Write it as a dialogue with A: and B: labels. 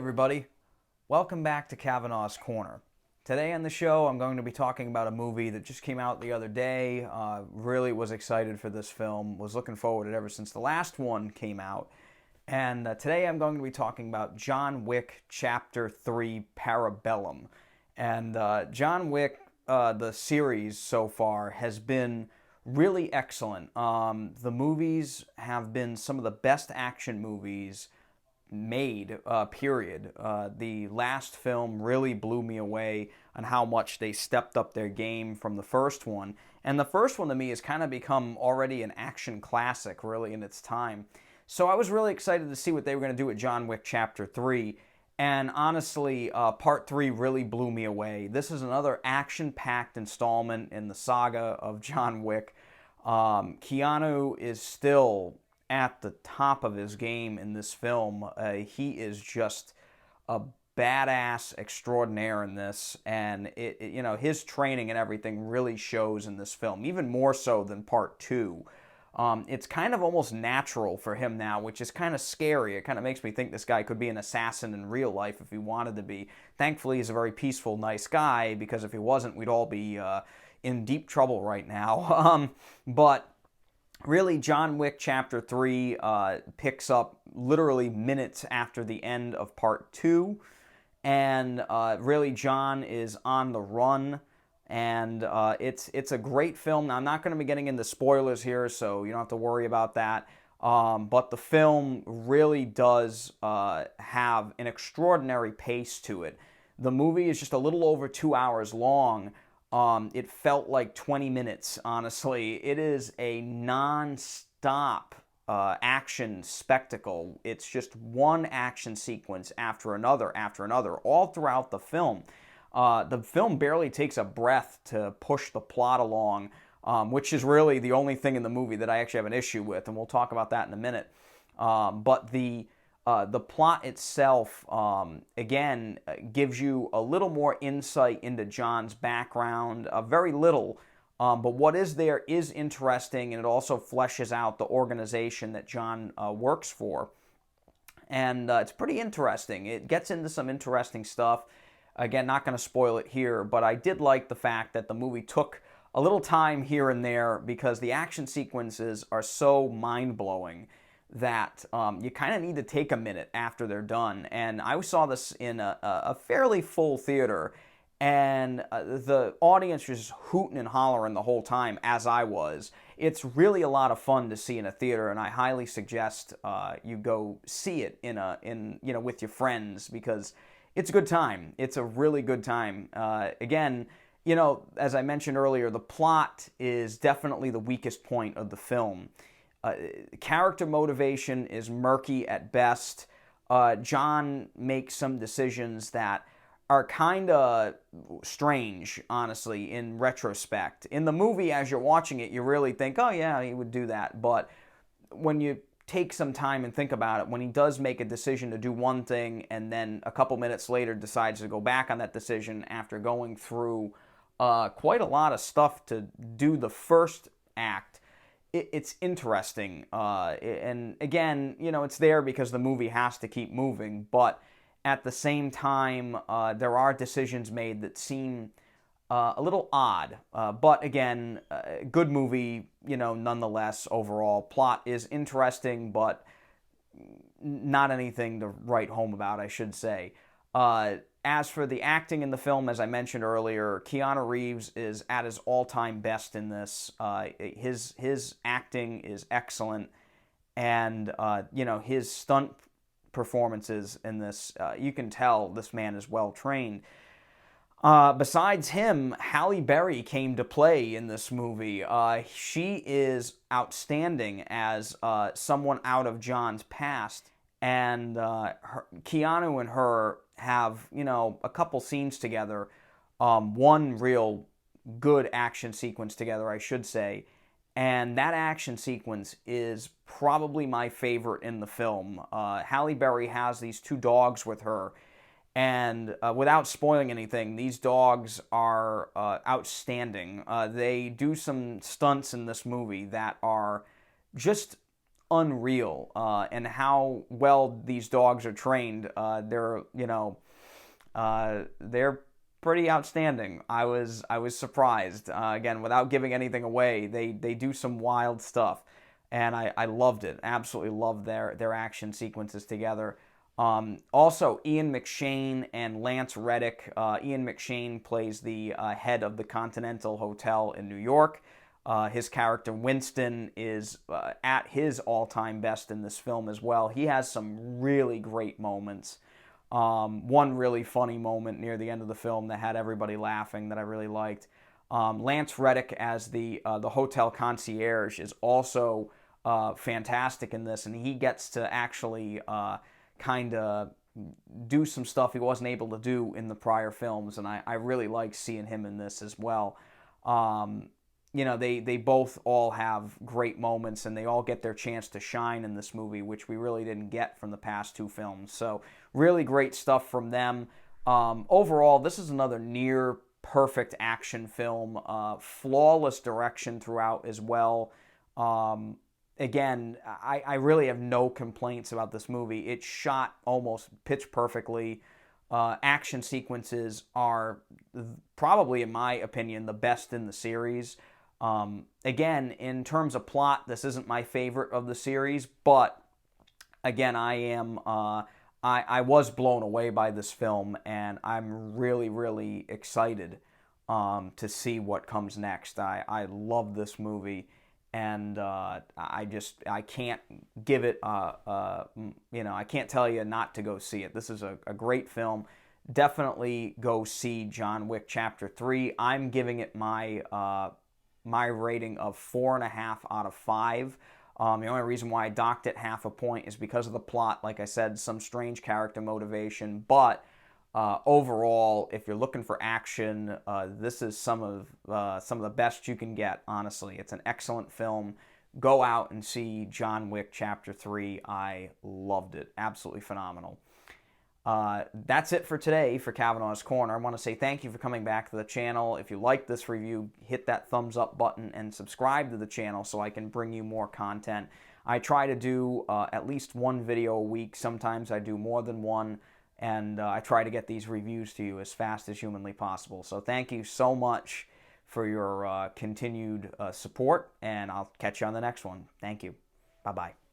A: everybody. Welcome back to Cavanaugh's Corner. Today on the show, I'm going to be talking about a movie that just came out the other day. Really was excited for this film. Was looking forward to it ever since the last one came out. And today I'm going to be talking about John Wick Chapter 3 Parabellum. And John Wick, the series so far, has been really excellent. The movies have been some of the best action movies made, period. The last film really blew me away on how much they stepped up their game from the first one. And the first one to me has kind of become already an action classic, really, in its time. So I was really excited to see what they were going to do with John Wick Chapter 3. And honestly, Part 3 really blew me away. This is another action-packed installment in the saga of John Wick. Keanu is still at the top of his game in this film. He is just a badass extraordinaire in this, and his training and everything really shows in this film, even more so than Part 2. It's kind of almost natural for him now, which is kind of scary. It kind of makes me think this guy could be an assassin in real life if he wanted to be. Thankfully, he's a very peaceful, nice guy, because if he wasn't, we'd all be in deep trouble right now. But really, John Wick Chapter 3 picks up literally minutes after the end of Part 2. And really, John is on the run. And it's a great film. Now, I'm not going to be getting into spoilers here, so you don't have to worry about that. But the film really does have an extraordinary pace to it. The movie is just a little over 2 hours long. It felt like 20 minutes, honestly. It is a non-stop action spectacle. It's just one action sequence after another, all throughout the film. The film barely takes a breath to push the plot along, which is really the only thing in the movie that I actually have an issue with, and we'll talk about that in a minute. But the plot itself, again, gives you a little more insight into John's background, very little, but what is there is interesting, and it also fleshes out the organization that John works for. And it's pretty interesting. It gets into some interesting stuff. Again, not going to spoil it here, but I did like the fact that the movie took a little time here and there because the action sequences are so mind-blowing that you kind of need to take a minute after they're done. And I saw this in a fairly full theater, and the audience was just hooting and hollering the whole time, as I was. It's really a lot of fun to see in a theater, and I highly suggest you go see it with your friends, because it's a good time. It's a really good time. Again, as I mentioned earlier, the plot is definitely the weakest point of the film. Character motivation is murky at best. John makes some decisions that are kind of strange, honestly, in retrospect. In the movie, as you're watching it, you really think, oh yeah, he would do that. But when you take some time and think about it, when he does make a decision to do one thing and then a couple minutes later decides to go back on that decision after going through quite a lot of stuff to do the first act, it's interesting. And again, it's there because the movie has to keep moving, but at the same time, there are decisions made that seem a little odd. But again, good movie, nonetheless, overall. Plot is interesting, but not anything to write home about, I should say. As for the acting in the film, as I mentioned earlier, Keanu Reeves is at his all-time best in this. His acting is excellent, and his stunt performances in this, you can tell this man is well trained. Besides him, Halle Berry came to play in this movie. She is outstanding as someone out of John's past, and Keanu and her have, a couple scenes together, one real good action sequence together, I should say, and that action sequence is probably my favorite in the film. Halle Berry has these two dogs with her, and without spoiling anything, these dogs are outstanding. They do some stunts in this movie that are just unreal, and how well these dogs are trained. They're pretty outstanding. I was surprised. Again, without giving anything away, they do some wild stuff, and I loved it. Absolutely loved their action sequences together. Also, Ian McShane and Lance Reddick. Ian McShane plays the head of the Continental Hotel in New York. His character Winston is at his all-time best in this film as well. He has some really great moments. One really funny moment near the end of the film that had everybody laughing that I really liked. Lance Reddick as the hotel concierge is also fantastic in this, and he gets to actually kind of do some stuff he wasn't able to do in the prior films, and I really like seeing him in this as well. They both all have great moments, and they all get their chance to shine in this movie, which we really didn't get from the past two films. So really great stuff from them. Overall, this is another near perfect action film. Flawless direction throughout as well. Again, I really have no complaints about this movie. It's shot almost pitch perfectly. Action sequences are probably, in my opinion, the best in the series. Again, in terms of plot, this isn't my favorite of the series, but again, I was blown away by this film, and I'm really, really excited to see what comes next. I love this movie. And I can't give it, I can't tell you not to go see it. This is a great film. Definitely go see John Wick Chapter 3. I'm giving it my rating of 4.5 out of 5. The only reason why I docked it half a point is because of the plot. Like I said, some strange character motivation, but overall, if you're looking for action, this is some of the best you can get, honestly. It's an excellent film. Go out and see John Wick Chapter 3. I loved it. Absolutely phenomenal. That's it for today for Cavanaugh's Corner. I want to say thank you for coming back to the channel. If you like this review, hit that thumbs up button and subscribe to the channel so I can bring you more content. I try to do at least one video a week. Sometimes I do more than one. And I try to get these reviews to you as fast as humanly possible. So thank you so much for your continued support, and I'll catch you on the next one. Thank you. Bye-bye.